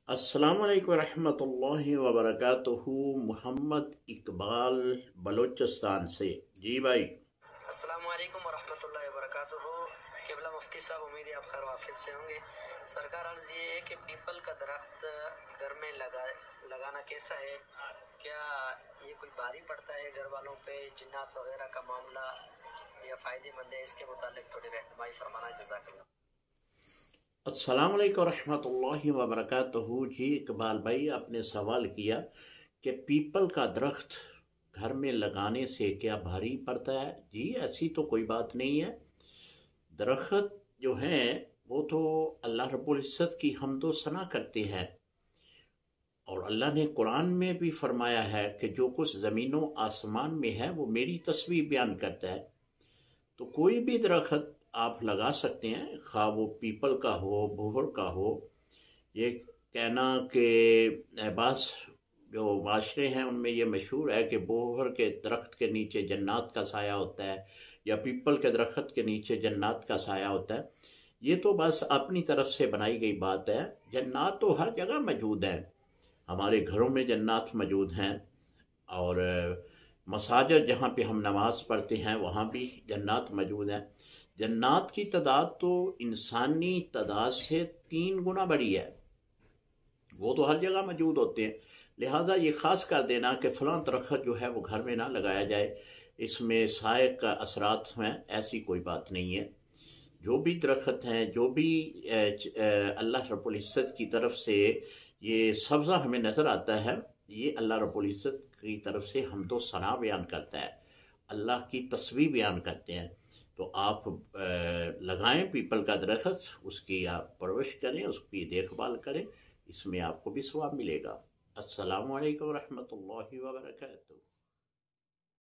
अस्सलाम वालेकुम रहमतुल्लाहि व बरकातुहू। मोहम्मद इकबाल बलोचिस्तान से। जी भाई। अस्सलाम वालेकुम वरहमतुल्लाहि वबरकातुहू। क़िबला मुफ्ती साहब, उम्मीद है आप खैर वाफियत से होंगे। सरकार, अर्ज़ ये है कि पीपल का दरख्त घर में लगाना कैसा है? क्या ये कोई भारी पड़ता है घर वालों पे, जिन्नात वगैरह का मामला, या फ़ायदेमंद है? इसके मुतालिक थोड़ी रहनुमाई फरमाना, जज़ाकल्लाह। अस्सलाम वालेकुम रहमतुल्लाहि व बरकातुहू। जी इकबाल भाई, आपने सवाल किया कि पीपल का दरख्त घर में लगाने से क्या भारी पड़ता है। जी ऐसी तो कोई बात नहीं है। दरख्त जो हैं वो तो अल्लाह रब्बुल इज़्ज़त की हमदो सना करते हैं, और अल्लाह ने कुरान में भी फरमाया है कि जो कुछ ज़मीनों आसमान में है वो मेरी तस्वीर बयान करता है। तो कोई भी दरख्त आप लगा सकते हैं, खा वो पीपल का हो, बोहर का हो। ये कहना कि बास जो माशरे हैं उनमें ये मशहूर है कि बोहर के दरख्त के नीचे जन्नात का साया होता है, या पीपल के दरख्त के नीचे जन्नात का साया होता है। ये तो बस अपनी तरफ से बनाई गई बात है। जन्नात तो हर जगह मौजूद है। हमारे घरों में जन्नात मौजूद हैं, और मसाजिद जहाँ पे हम नमाज पढ़ते हैं वहाँ भी जन्नात मौजूद हैं। जन्नात की तादाद तो इंसानी तादाद से 3 गुना बड़ी है। वो तो हर जगह मौजूद होते हैं। लिहाजा ये ख़ास कर देना कि फ़लाँ दरख्त जो है वो घर में ना लगाया जाए, इसमें साए का असरात हैं, ऐसी कोई बात नहीं है। जो भी दरख्त हैं, जो भी अल्लाह रब्बुल इज़्ज़त की तरफ से ये सब्ज़ा हमें नज़र आता है, ये अल्लाह रब्बुल इज़्ज़त की तरफ से हमदो सना बयान करता है, अल्लाह की तस्बीह बयान करते हैं। तो आप लगाएं पीपल का दरख्त, उसकी आप परवरिश करें, उसकी देखभाल करें, इसमें आपको भी सवाब मिलेगा। अस्सलामु अलैकुम रहमतुल्लाहि व बरकातुहू।